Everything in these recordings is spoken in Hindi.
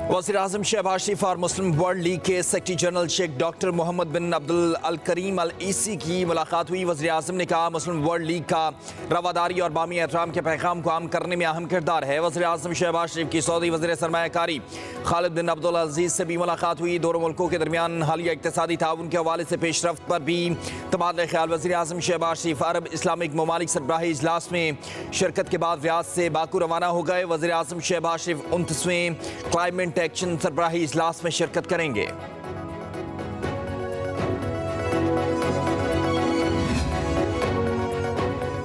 वज़ीर-ए-आज़म शहबाज शरीफ और मुस्लिम वर्ल्ड लीग के secretary general Sheikh doctor Mohammad bin Abdul Al Karim Al Issa की मुलाकात हुई। वज़ीर-ए-आज़म ने कहा मुस्लिम वर्ल्ड लीग का रवादारी और बामी एहतराम के पैगाम को आम करने में अहम किरदार है। वज़ीर-ए-आज़म शहबाज शरीफ की सऊदी वज़ीर सरमायाकारी खालिद बिन अब्दुल अजीज़ से भी मुलाकात हुई। दोनों मुल्कों के दरमियान हालिया इक़्तिसादी ताउन के हवाले से पेशरफ्त पर भी तबादला ख्याल। वज़ीर-ए-आज़म शहबाज शरीफ अरब इस्लामिक ममालिक सरबराही इजलास में शिरकत के बाद रियाद से बाकू रवाना हो गए। वज़ीर-ए-आज़म शहबाज शरीफ 29वें क्लाइमेट एक्शन सरबराही इजलास में शिरकत करेंगे।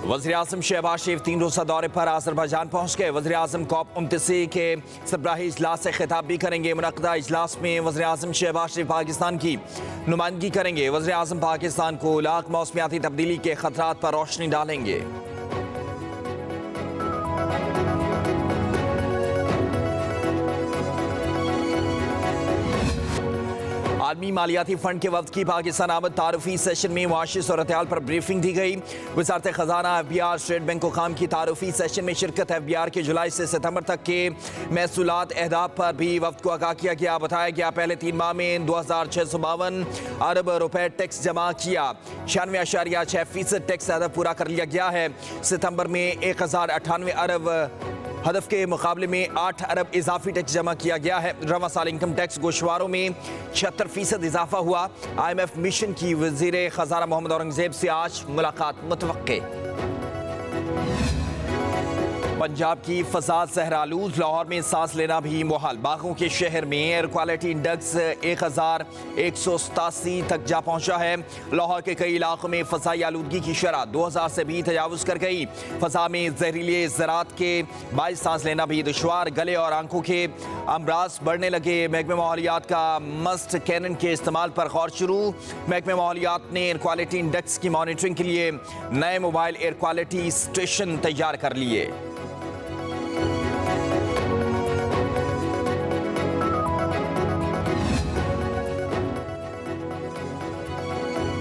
वज़ीर-ए-आज़म शहबाज शरीफ 3 रोज़ा दौरे पर अज़रबैजान पहुँच गए। वज़ीर-ए-आज़म COP29 के सरबराही इजलास से खिताब भी करेंगे। मुनक़दा इजलास में वज़ीर-ए-आज़म शहबाज शरीफ पाकिस्तान की नुमाइंदगी करेंगे। वज़ीर-ए-आज़म पाकिस्तान को लाख मौसमियाती तब्दीली के खतरात पर रोशनी डालेंगे। आलमी मालियाती फंड के वक्त की पाकिस्तान आमद तारुफी सेशन में मुआशी सूरत-ए-हाल पर ब्रीफिंग दी गई। वज़ारत ख़जाना FBR स्टेट बैंक हुकाम की तारुफी सेशन में शिरकत। FBR के जुलाई से सितंबर तक के महसूलात अहदाफ पर भी वक्त को आगाह किया गया। बताया गया पहले 3 माह में 2652 अरब रुपए टैक्स जमा किया। 96.6% टैक्स हदफ पूरा कर लिया गया है। सितंबर में 1098 अरब हदफ के मुकाबले में 8 अरब इजाफी टैक्स जमा किया गया है। रवा साल इनकम टैक्स गोशवारों में 76% इजाफा हुआ। IMF मिशन की वज़ीर ख़ज़ाना मोहम्मद औरंगज़ेब से आज मुलाकात मुतवक्के। पंजाब की फसाद सहरालूद, लाहौर में सांस लेना भी मुहाल। बागों के शहर में एयर क्वालिटी इंडेक्स 1187 तक जा पहुंचा है। लाहौर के कई इलाकों में फ़ज़ाई आलूदगी की शरह 2000 से भी तजावुज़ कर गई। फ़ज़ा में जहरीले ज़रात के बाइस सांस लेना भी दुश्वार। गले और आंखों के अमराज बढ़ने लगे। महकमे माहौलियात का मस्ट कैनन के इस्तेमाल पर गौर शुरू। महकमे माहौलियात ने एयर क्वालिटी इंडेक्स की मॉनिटरिंग के लिए नए मोबाइल एयर क्वालिटी स्टेशन तैयार कर लिए।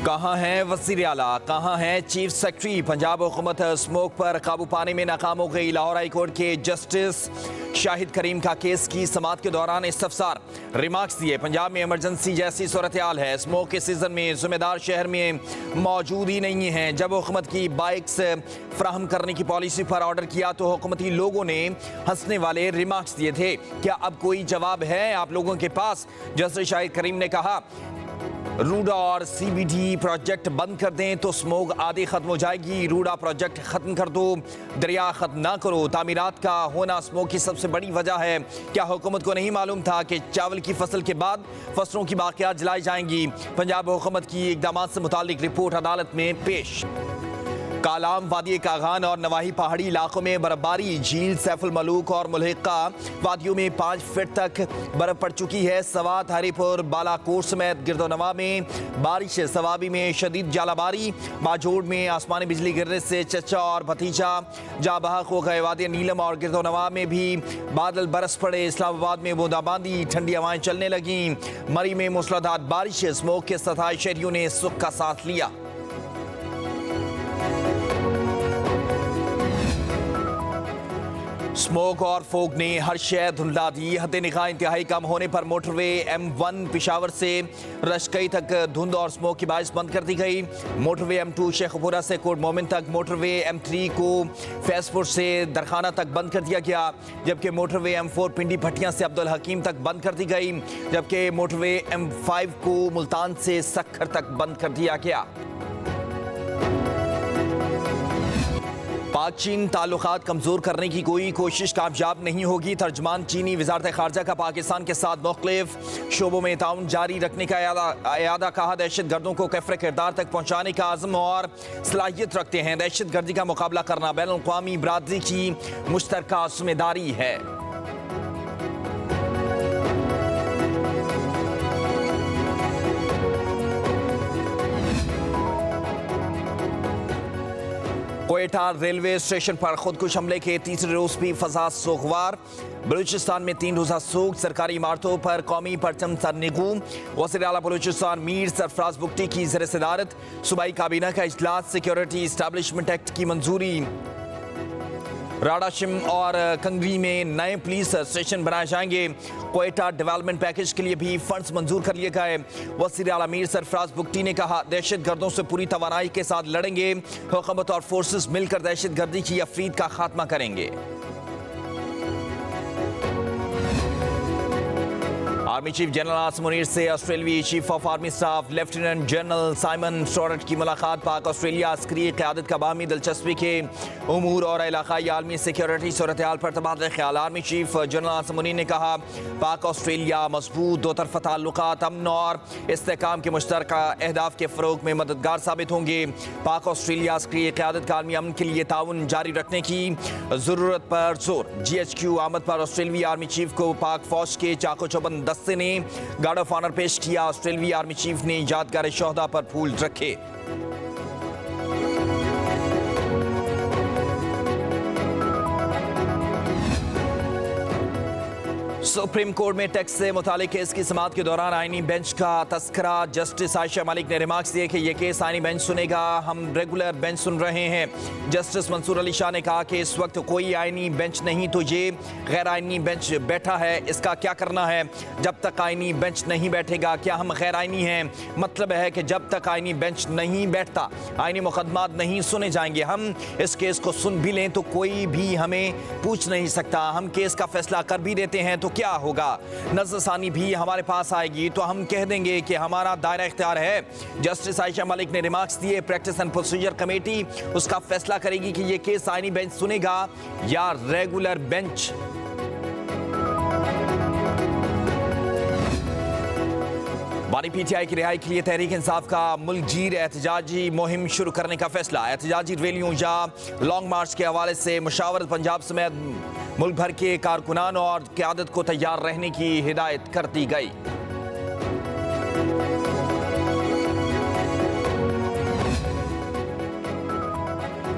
कहाँ है वज़ीर आला, कहाँ है चीफ सेक्रेटरी? पंजाब हुकूमत स्मोक पर काबू पाने में नाकाम हो गई। लाहौर हाई कोर्ट के जस्टिस शाहिद करीम का केस की समाअत के दौरान इस्तफसार रिमार्क्स दिए। पंजाब में इमरजेंसी जैसी सूरत हाल है। स्मोक के सीजन में जिम्मेदार शहर में मौजूद ही नहीं है। जब हुकूमत की बाइक्स फ्राहम करने की पॉलिसी पर ऑर्डर किया तो हुकूमती लोगों ने हंसने वाले रिमार्क्स दिए थे। क्या अब कोई जवाब है आप लोगों के पास? जस्टिस शाहिद करीम ने कहा रूडा और CBD प्रोजेक्ट बंद कर दें तो स्मोक आधी खत्म हो जाएगी। रूडा प्रोजेक्ट खत्म कर दो, दरिया खत्म ना करो। तामीरात का होना स्मोक की सबसे बड़ी वजह है। क्या हुकूमत को नहीं मालूम था कि चावल की फसल के बाद फसलों की बाकियात जलाई जाएंगी? पंजाब हुकूमत की इकदाम से मुतालिक रिपोर्ट अदालत में पेश। कालाम, वादी कागान और नवाही पहाड़ी इलाकों में बर्फबारी। झील सैफुल मलूक और मुल्हिका वादियों में 5 फीट तक बर्फ पड़ चुकी है। सवात, हरीपुर, बालाकोट समेत गिरदोनवा में बारिश। सवाबी में शदीद जालाबारी। बाजोड़ में आसमानी बिजली गिरने से चचा और भतीजा जा बहक हो गए। वादी नीलम और गिरदोनवा में भी बादल बरस पड़े। इस्लामाबाद में बूंदाबांदी, ठंडी हवाएं चलने लगी। मरी में मूसलाधार बारिश। स्मोक के 27 शहरियों ने सुख का सांस लिया। स्मोक और फोग ने हर शय धुंधला दी। हद निगाह इंतहाई कम होने पर मोटरवे M1 पिशावर से रशकई तक धुंध और स्मोक की बाइस बंद कर दी गई। मोटरवे M2 शेखपुरा से कोट मोमिन तक, मोटरवे M3 को फैजपुर से दरखाना तक बंद कर दिया गया। जबकि मोटरवे M4 पिंडी भट्टियां से अब्दुल हकीम तक बंद कर दी गई। जबकि मोटरवे M5 को मुल्तान से सक्खर तक बंद कर दिया गया। पाक चीन ताल्लुकात कमजोर करने की कोई कोशिश कामयाब नहीं होगी। तर्जमान चीनी वजारत खारजा का पाकिस्तान के साथ मुख्तलिफ शोबों में ताउन जारी रखने का इरादा। कहा दहशत गर्दों को कैफर किरदार तक पहुँचाने का आज़म और सलाहियत रखते हैं। दहशत गर्दी का मुकाबला करना बैनुल अक़वामी बरादरी की मुश्तरका जिम्मेदारी है। कोयटा रेलवे स्टेशन पर खुदकुश हमले के तीसरे रोज भी फजा सोगवार। बलूचिस्तान में 3 रोजा सोग। सरकारी इमारतों पर कौमी परचम सरनिगू। वज़ीर आला बलूचिस्तान मीर सरफराज बुगटी की ज़ेर सदारत सूबाई काबीना का इजलास। सिक्योरिटी इस्टेब्लिशमेंट एक्ट की मंजूरी। राडाशिम और कंगरी में नए पुलिस स्टेशन बनाए जाएंगे। क्वेटा डेवलपमेंट पैकेज के लिए भी फंड्स मंजूर कर लिए गए। वज़ीर आला मीर सरफराज बुगटी ने कहा, दहशतगर्दों से पूरी तवानाई के साथ लड़ेंगे। हुकूमत और फोर्सेस मिलकर दहशतगर्दी की अफरीद का खात्मा करेंगे। Army chief general Asim Munir से ऑस्ट्रेलियाई chief of army staff lieutenant general Simon Stuart की मुलाकात। पाक ऑस्ट्रेलिया अस्करी क़यादत का बाहमी दिलचस्पी के उमूर और इलाकाई आलमी सिक्योरिटी सूरत हाल पर तबादला ख्याल। Army chief general Asim Munir ने कहा, पाक ऑस्ट्रेलिया मजबूत दो तरफ़ा ताल्लुकात अमन और इस्तेहकाम के मुश्तरका अहदाफ के फ़रोग में मददगार साबित होंगे। पाक ऑस्ट्रेलिया अस्करी क़यादत का आलमी अमन के लिए ताउन जारी रखने की ज़रूरत पर जोर। GHQ आमद पर ऑस्ट्रेलियाई आर्मी चीफ को पाक फौज के चाको चौबंद दस्ते ने गार्ड ऑफ ऑनर पेश किया। ऑस्ट्रेलियाई आर्मी चीफ ने यादगार शोहदा पर फूल रखे। सुप्रीम कोर्ट में टैक्स से मुतालिक केस की समाअत के दौरान आईनी बेंच का तस्करा। जस्टिस आयशा मलिक ने रिमार्क्स दिए कि यह केस आईनी बेंच सुनेगा, हम रेगुलर बेंच सुन रहे हैं। जस्टिस मंसूर अली शाह ने कहा कि इस वक्त कोई आईनी बेंच नहीं तो ये गैर आईनी बेंच बैठा है, इसका क्या करना है? जब तक आईनी बेंच नहीं बैठेगा क्या हम गैर आईनी हैं? मतलब है कि जब तक आईनी बेंच नहीं बैठता आईनी मुकदमात नहीं सुने जाएंगे। हम इस केस को सुन भी लें तो कोई भी हमें पूछ नहीं सकता। हम केस का फैसला कर भी देते हैं तो क्या होगा? नज़रसानी भी हमारे पास आएगी तो हम कह देंगे कि हमारा दायरा इख्तियार है। जस्टिस आयशा मलिक ने रिमार्क्स दिए, प्रैक्टिस एंड प्रोसीजर कमेटी उसका फैसला करेगी कि यह केस आईनी बेंच सुनेगा या रेगुलर बेंच। बानी PTI की रिहाई के लिए तहरीक इंसाफ का मुल्क गीर एहतजाजी मुहिम शुरू करने का फैसला। एहतजाजी रैलियों या लॉन्ग मार्च के हवाले से मुशावरत पंजाब समेत मुल्क भर के कारकुनान और क़यादत को तैयार रहने की हिदायत कर दी गई।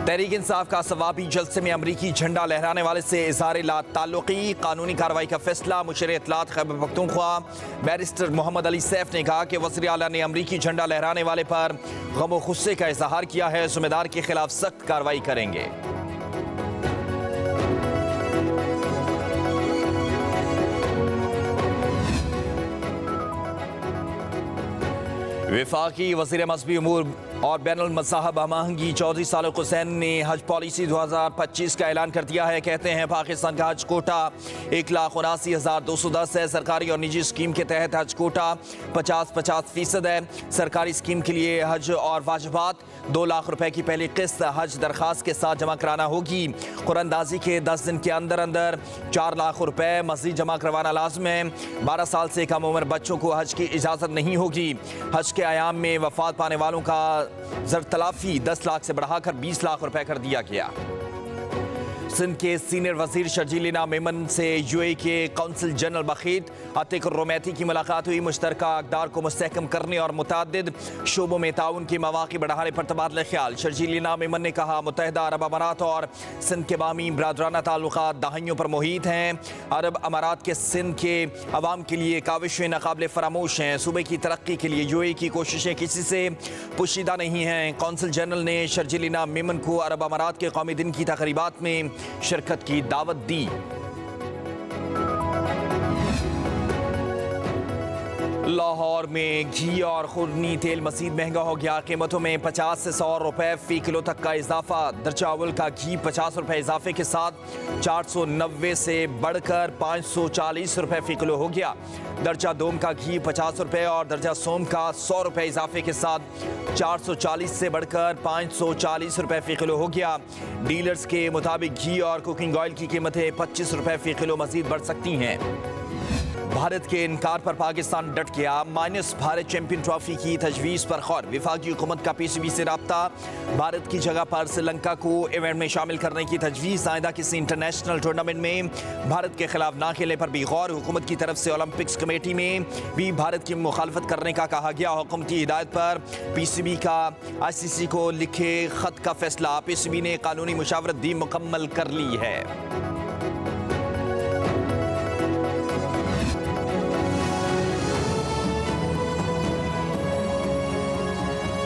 तहरीक इंसाफ का सवाबी जलसे में अमरीकी झंडा लहराने वाले से इज़हार ला ताल्लुकी। कानूनी कार्रवाई का फैसला। मुशीर इत्तलात खैबर पख्तूनख्वा बैरिस्टर मोहम्मद अली सैफ ने कहा कि वज़ीर आला ने अमरीकी झंडा लहराने वाले पर गम व गुस्से का इजहार किया है। ज़िम्मेदार के खिलाफ सख्त कार्रवाई करेंगे। वफाकी वज़ीर मज़हबी उमूर और बैनुल मज़ाहब हमआहंगी चौधरी सालिक हुसैन ने हज पॉलिसी 2025 का ऐलान कर दिया है। कहते हैं पाकिस्तान का हज कोटा 1,79,210 है। सरकारी और निजी स्कीम के तहत हज कोटा 50-50% है। सरकारी स्कीम के लिए हज और वाजिबात 2 लाख रुपए की पहली किस्त हज दरखास्त के साथ जमा कराना होगी। कुरानदाजी के 10 दिन के अंदर अंदर 4 लाख रुपए मज़ीद जमा करवाना लाजम है। 12 साल से कम उम्र बच्चों को हज की इजाज़त नहीं होगी। हज के आयाम में वफात पाने वालों का ज़र-तलाफी 10 लाख से बढ़ाकर 20 लाख रुपए कर दिया गया। सिंध के सीनियर वजीर शर्जीलिना मेमन से UAE के कौंसल जनरल बखीत अतिक रोमैती की मुलाकात हुई। मुश्तरका अक़दार को मुस्तहकम करने और मुतअद्दिद शोबों में ताउन के मौक़े बढ़ाने पर तबादला ख्याल। शर्जीलिना मेमन ने कहा, मुत्तहिदा अरब अमारात और सिंध के बामी बरादराना ताल्लुकात दहाइयों पर मुहीत हैं। अरब अमारात के सिंध के अवाम के लिए काविशें नाकाबिले फरामोश हैं। सूबे की तरक्की के लिए UAE की कोशिशें किसी से पुशीदा नहीं हैं। कौंसल जनरल ने शर्जीलिना मेमन को अरब अमारात के कौमी दिन की तक़रीबात में शिरकत की दावत दी। लाहौर में घी और खुरनी तेल मज़ीद महंगा हो गया। कीमतों में 50 से 100 रुपए फी किलो तक का इजाफा। दर्जा अव्वल का घी 50 रुपए इजाफे के साथ 490 से बढ़कर 540 रुपए फी किलो हो गया। दर्जा दोम का घी 50 रुपए और दर्जा सोम का 100 रुपए इजाफे के साथ 440 से बढ़कर 540 रुपए फी किलो हो गया। डीलर्स के मुताबिक घी और कुकिंग ऑयल की कीमतें 25 रुपए फी किलो मज़ीद बढ़ सकती हैं। भारत के इनकार पर पाकिस्तान डट गया। माइनस भारत चैंपियन ट्रॉफी की तजवीज़ पर गौर। वफाकी हुकूमत का PCB से राब्ता। भारत की जगह पर श्रीलंका को इवेंट में शामिल करने की तजवीज़। आइंदा किसी इंटरनेशनल टूर्नामेंट में भारत के खिलाफ ना खेलने पर भी गौर। हुकूमत की तरफ से ओलंपिक्स कमेटी में भी भारत की मुखालफत करने का कहा गया। हुकूमती हिदायत पर PCB का ICC को लिखे खत का फैसला। PCB ने कानूनी मुशावरत दी मुकम्मल कर ली है।